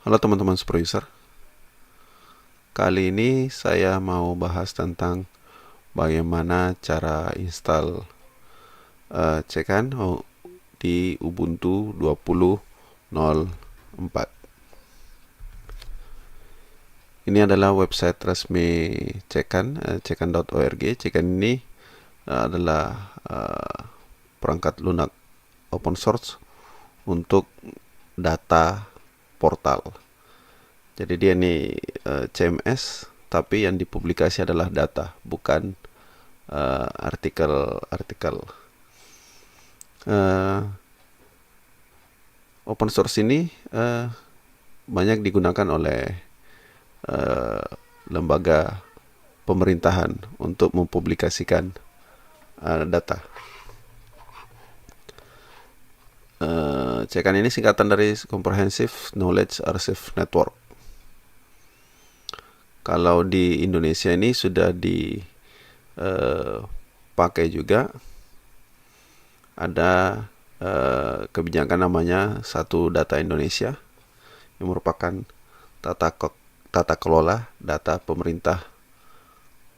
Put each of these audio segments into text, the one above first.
Halo teman-teman super user. Kali ini saya mau bahas tentang bagaimana cara install cekan di Ubuntu 20.04. Ini adalah website resmi cekan, cekan.org. Cekan ini adalah perangkat lunak open source untuk data portal. Jadi dia ini CMS, tapi yang dipublikasi adalah data, bukan artikel-artikel. Open source ini banyak digunakan oleh lembaga pemerintahan untuk mempublikasikan data. Cekan ini singkatan dari Comprehensive Knowledge Archive Network. Kalau di Indonesia ini sudah dipakai juga, ada kebijakan namanya Satu Data Indonesia yang merupakan tata kelola data pemerintah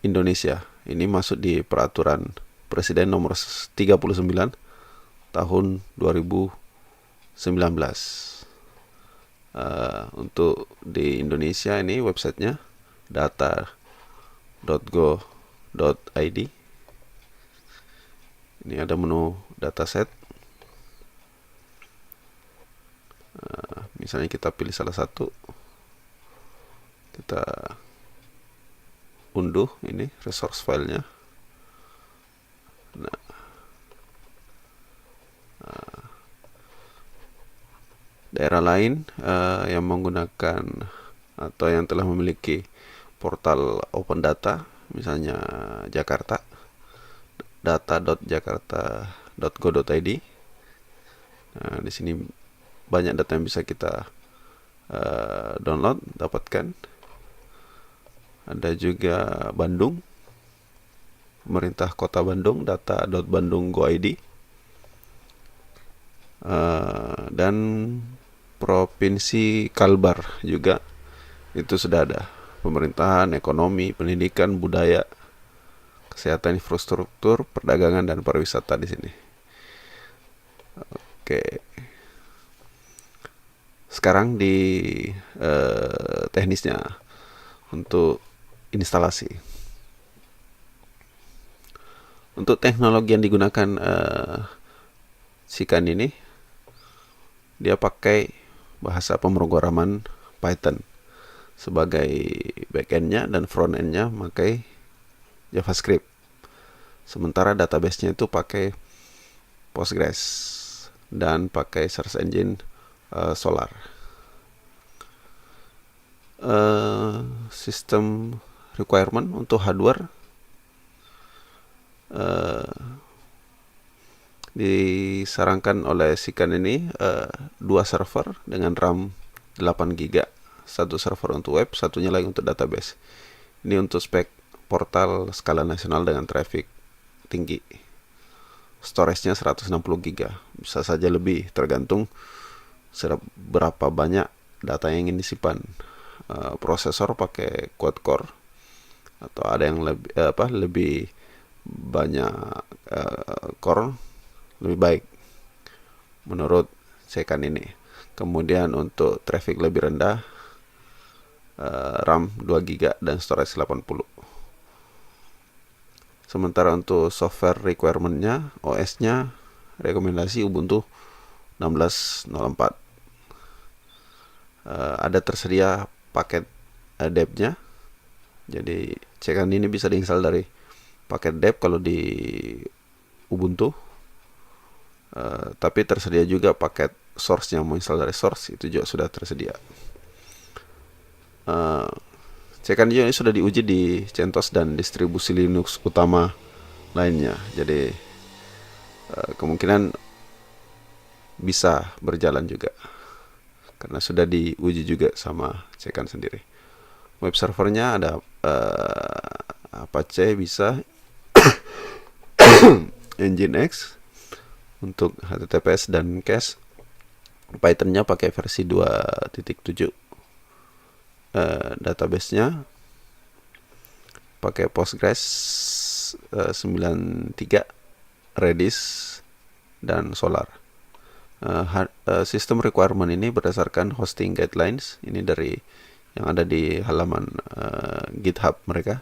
Indonesia. Ini masuk di peraturan Presiden nomor 39 tahun 2019. Untuk di Indonesia ini websitenya data.go.id. Ini ada menu dataset. Misalnya kita pilih salah satu, kita unduh ini resource filenya. Nah, daerah lain yang menggunakan atau yang telah memiliki portal open data, misalnya Jakarta, data.jakarta.go.id. Nah, di sini banyak data yang bisa kita download, dapatkan. Ada juga Bandung, pemerintah kota Bandung, data.bandung.go.id. Dan Provinsi Kalbar juga itu sudah ada. Pemerintahan, ekonomi, pendidikan, budaya, kesehatan, infrastruktur, perdagangan, dan pariwisata di sini. Oke. Sekarang di teknisnya untuk instalasi. Untuk teknologi yang digunakan Sikan ini, dia pakai bahasa pemrograman Python sebagai backend-nya, dan front-end-nya pakai JavaScript. Sementara database-nya itu pakai Postgres dan pakai search engine Solar. Sistem requirement untuk hardware disarankan oleh Sikan ini 2 server dengan RAM 8 GB. Satu server untuk web, satunya lagi untuk database. Ini untuk spek portal skala nasional dengan traffic tinggi. Storage-nya 160 GB. Bisa saja lebih, tergantung berapa banyak data yang ingin disimpan. Prosesor pakai quad core, atau ada yang lebih banyak core, lebih baik menurut Cekan ini. Kemudian untuk traffic lebih rendah, RAM 2 GB dan storage 80. Sementara untuk software requirement-nya, OS-nya rekomendasi Ubuntu 16.04. Ada tersedia paket dep-nya. Jadi Cekan ini bisa diinstal dari paket dep kalau di Ubuntu. Tapi tersedia juga paket source yang mau install dari source, itu juga sudah tersedia. Cekan ini sudah diuji di CentOS dan distribusi Linux utama lainnya. Jadi kemungkinan bisa berjalan juga, karena sudah diuji juga sama Cekan sendiri. Web servernya ada Apache, bisa Nginx untuk HTTPS dan cache. Python-nya pakai versi 2.7. database-nya pakai Postgres 93, Redis, dan Solar. Sistem requirement ini berdasarkan hosting guidelines. Ini dari yang ada di halaman GitHub mereka.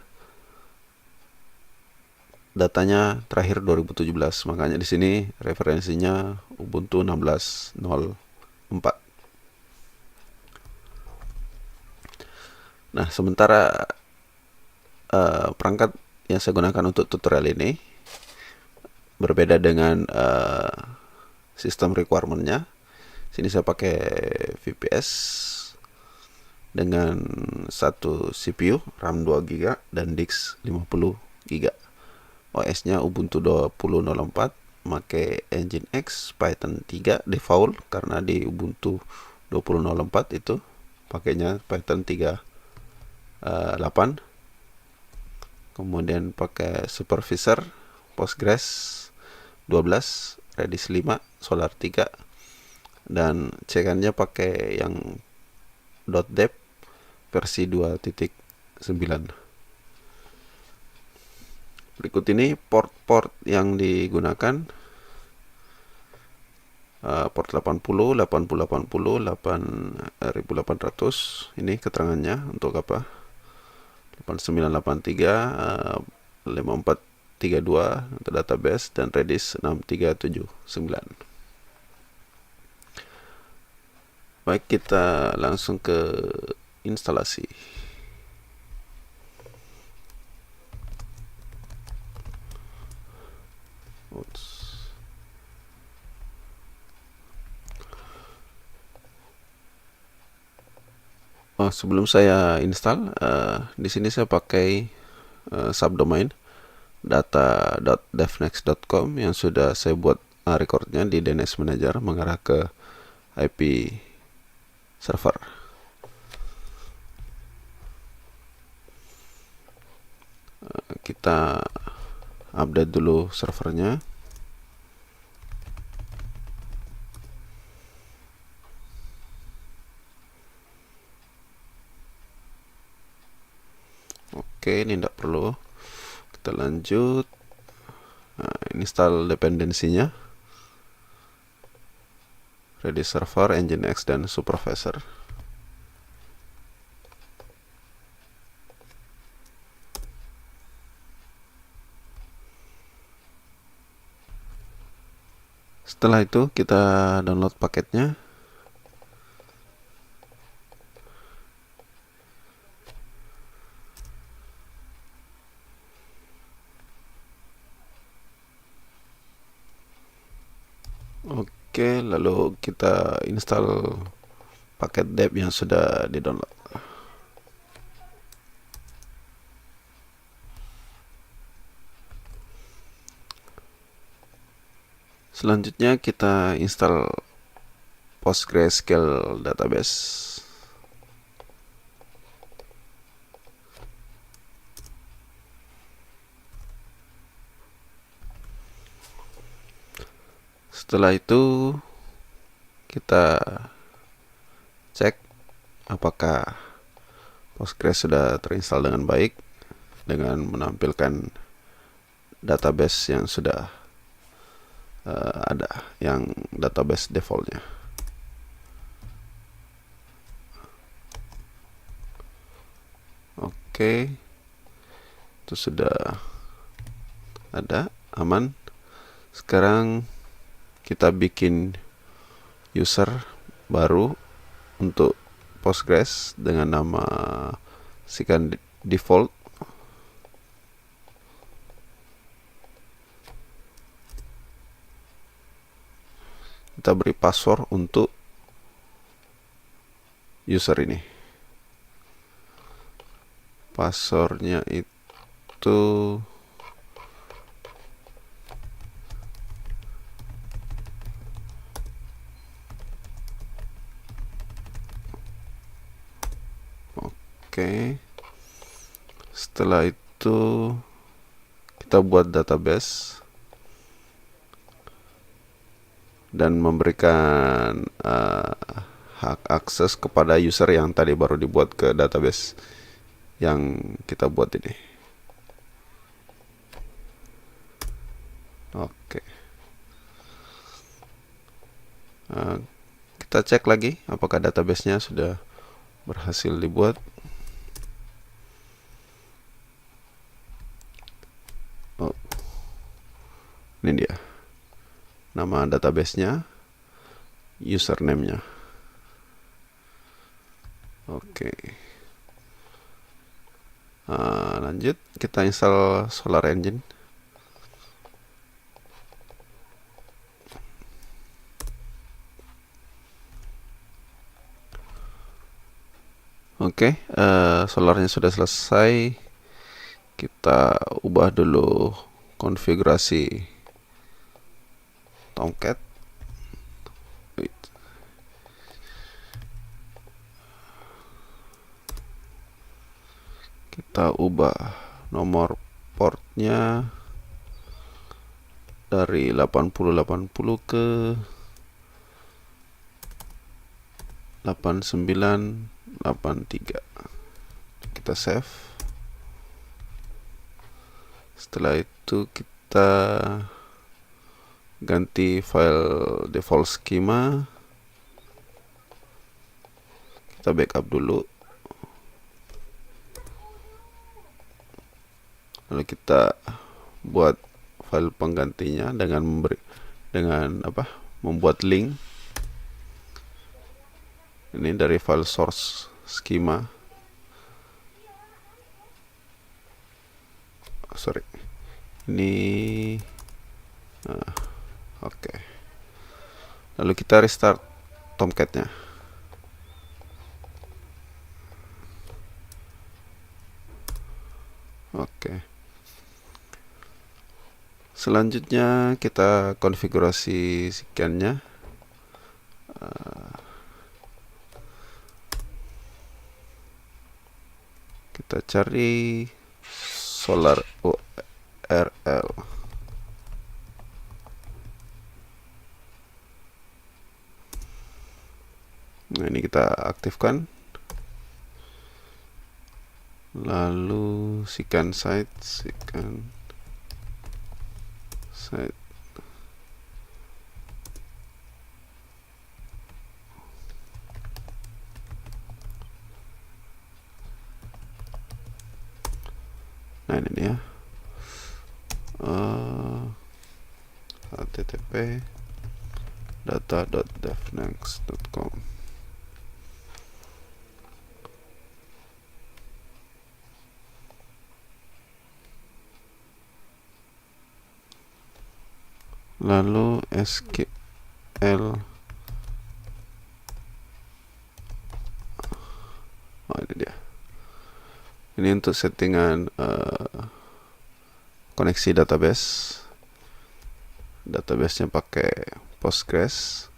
Datanya terakhir 2017, makanya di sini referensinya Ubuntu 16.04. Nah, sementara perangkat yang saya gunakan untuk tutorial ini berbeda dengan sistem requirement-nya. Sini saya pakai VPS dengan satu CPU, RAM 2 GB dan disk 50 GB. OS-nya Ubuntu 20.04, pakai Nginx, Python 3 default karena di Ubuntu 20.04 itu pakainya Python 3.8. Kemudian pakai supervisor Postgres 12, Redis 5, Solar 3, dan cekannya pakai yang .deb versi 2.9. Berikut ini port-port yang digunakan. Port 80, 8080, 8800. Ini keterangannya untuk apa? 8983, 5432 untuk database, dan Redis 6379. Baik, kita langsung ke instalasi. Sebelum saya install, di sini saya pakai subdomain data.devnext.com yang sudah saya buat recordnya di DNS Manager mengarah ke IP server. Kita update dulu servernya. Oke, ini tidak perlu. Kita lanjut. Install dependensinya. Redis server, Nginx, dan supervisor. Setelah itu kita download paketnya. Oke, lalu kita install paket deb yang sudah di-download. Selanjutnya kita install PostgreSQL database. Setelah itu kita cek apakah Postgres sudah terinstall dengan baik dengan menampilkan database yang sudah ada, yang database defaultnya. Oke, itu sudah ada, aman. Sekarang kita bikin user baru untuk Postgres dengan nama sikan default. Kita beri password untuk user ini. Passwordnya itu oke. Setelah itu kita buat database dan memberikan hak akses kepada user yang tadi baru dibuat ke database yang kita buat ini. Oke. Kita cek lagi apakah database-nya sudah berhasil dibuat. Oh, ini dia nama database-nya, username-nya. Oke. Lanjut, kita install Solar Engine. Oke, solarnya sudah selesai. Kita ubah dulu konfigurasi Tomcat. Kita ubah nomor portnya dari 8080 ke 8983. Kita save. Setelah itu kita ganti file default schema. Kita backup dulu. Lalu kita buat file penggantinya dengan membuat link. Ini dari file source schema. Sorry. Ini oke. Lalu kita restart Tomcat-nya. Oke. Selanjutnya kita konfigurasi sekiannya. Kita cari Solar URL. Nah, ini kita aktifkan. Lalu scan site. Nah, ini dia. http data.devnext.com. Lalu SQL. Oh, ini dia. Ini untuk settingan koneksi database. Database-nya pakai Postgres.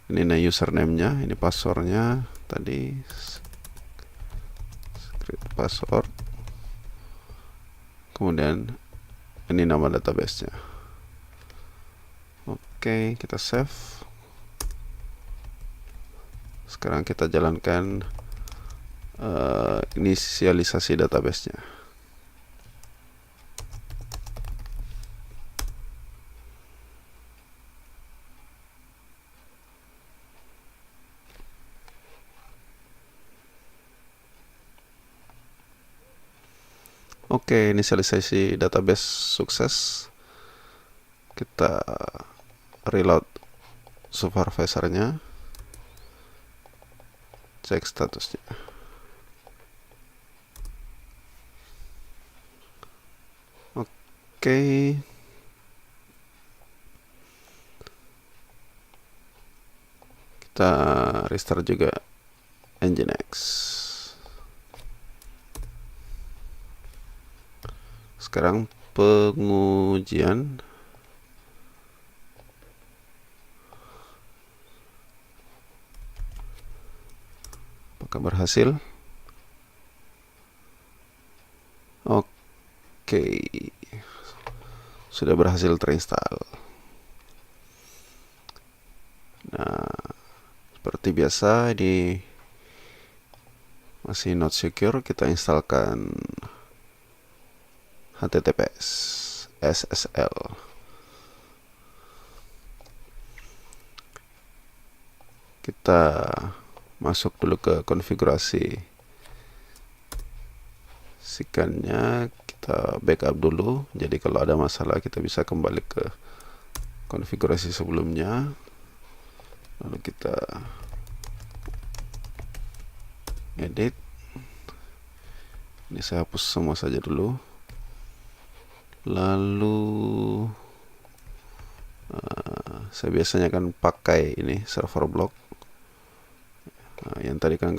Ini username-nya, ini password-nya tadi. Script password. Kemudian ini nama database-nya. Oke, kita save. Sekarang kita jalankan inisialisasi database-nya. Oke, inisialisasi database sukses. Kita reload supervisornya. Cek statusnya. Oke. Kita restart juga Nginx. Sekarang pengujian. Apakah berhasil? Oke. Sudah berhasil terinstall. Nah, seperti seperti biasa di masih not secure, kita instalkan HTTPS SSL. Kita masuk dulu ke konfigurasi sikannya, kita backup dulu, jadi kalau ada masalah kita bisa kembali ke konfigurasi sebelumnya. Lalu kita edit. Ini saya hapus semua saja dulu. Lalu saya biasanya kan pakai ini server block. Yang tadi kan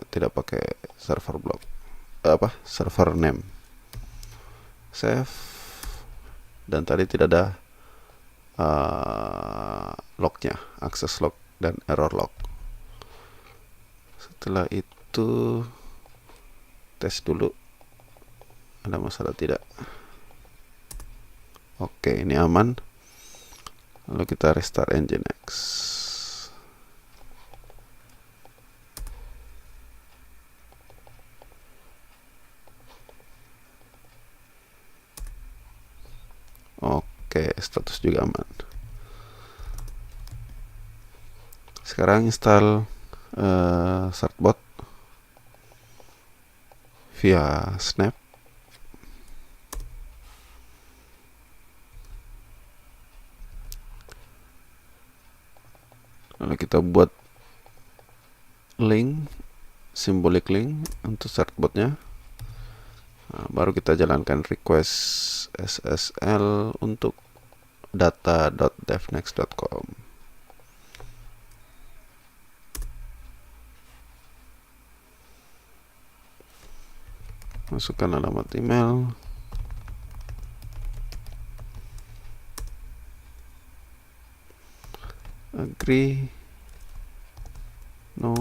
tidak pakai server block, server name. Save. Dan tadi tidak ada lognya, access log dan error log. Setelah itu tes dulu ada masalah tidak. Oke, ini aman. Lalu kita restart Nginx. Oke, status juga aman. Sekarang install Certbot via Snap. Lalu kita buat link, simbolik link untuk Certbotnya. Baru kita jalankan request SSL untuk data.devnext.com. Masukkan alamat email. Agree. No.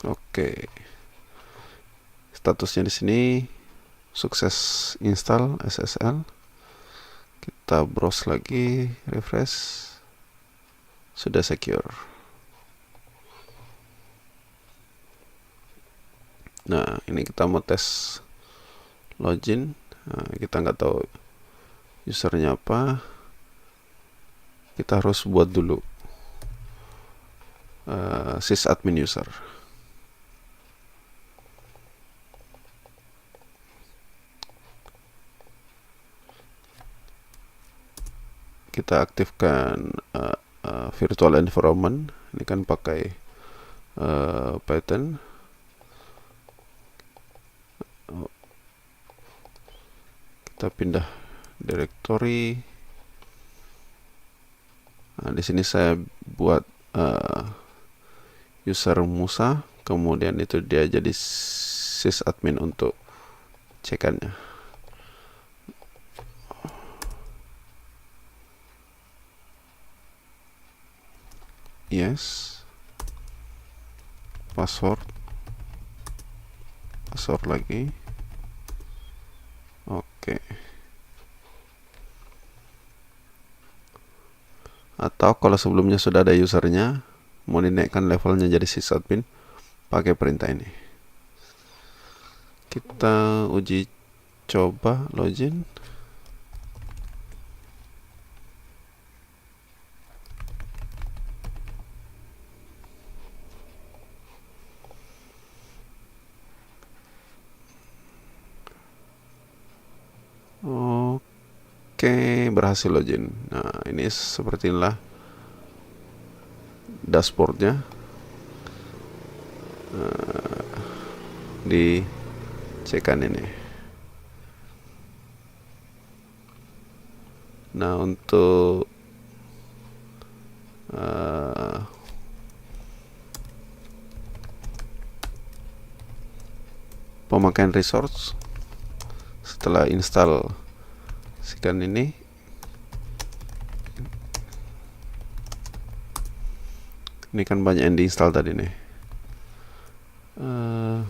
Oke. Statusnya di sini sukses install SSL. Kita browse lagi, refresh. Sudah secure. Nah, ini kita mau tes login. Kita nggak tahu usernya apa. Kita harus buat dulu sysadmin user. Kita aktifkan virtual environment. Ini kan pakai Python. Kita pindah directory. Nah, di sini saya buat user Musa, kemudian itu dia jadi sysadmin untuk cekannya. Yes. Password lagi. Oke. Atau kalau sebelumnya sudah ada usernya, mau dinaikkan levelnya jadi sysadmin, pakai perintah ini. Kita uji coba login. Oke, berhasil login. Nah, ini seperti inilah dashboardnya di cekan ini. Nah, untuk pemakaian resource setelah install sikan ini kan banyak yang diinstal tadi nih. Eh,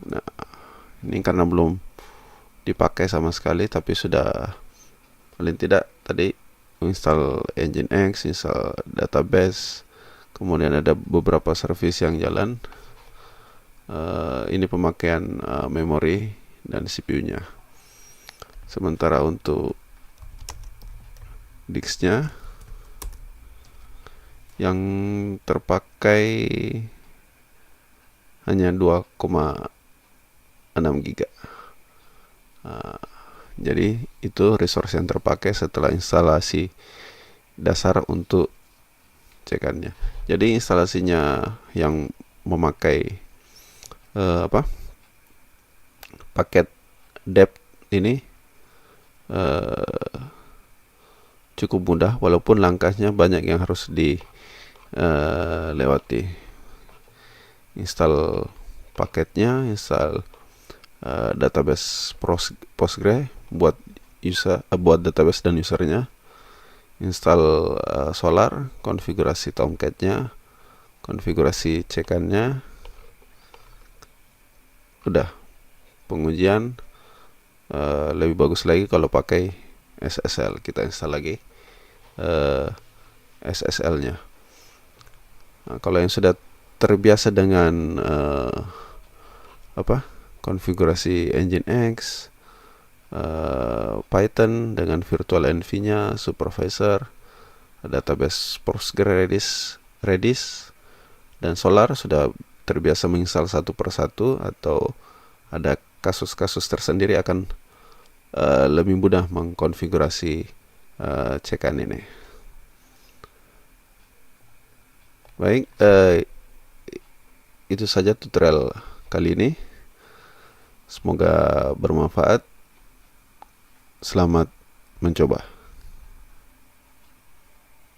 nah, ini karena belum dipakai sama sekali, tapi sudah paling tidak tadi install Nginx, install database, kemudian ada beberapa service yang jalan. Ini pemakaian memori dan CPU-nya. Sementara untuk disknya yang terpakai hanya 2,6 GB. Jadi itu resource yang terpakai setelah instalasi dasar untuk cekannya. Jadi instalasinya yang memakai paket depth ini cukup mudah, walaupun langkahnya banyak yang harus dilewati. Install paketnya, install database Postgre buat buat database dan usernya, install Solar, konfigurasi Tomcat-nya, konfigurasi cekannya, udah. Pengujian lebih bagus lagi kalau pakai SSL. Kita install lagi SSL-nya. Nah, kalau yang sudah terbiasa dengan konfigurasi Nginx, Python dengan virtual env-nya, supervisor, database Redis, dan Solar, sudah terbiasa menginstal satu persatu, atau ada kasus-kasus tersendiri, akan lebih mudah mengkonfigurasi cekan ini. Baik, itu saja tutorial kali ini. Semoga bermanfaat. Selamat mencoba.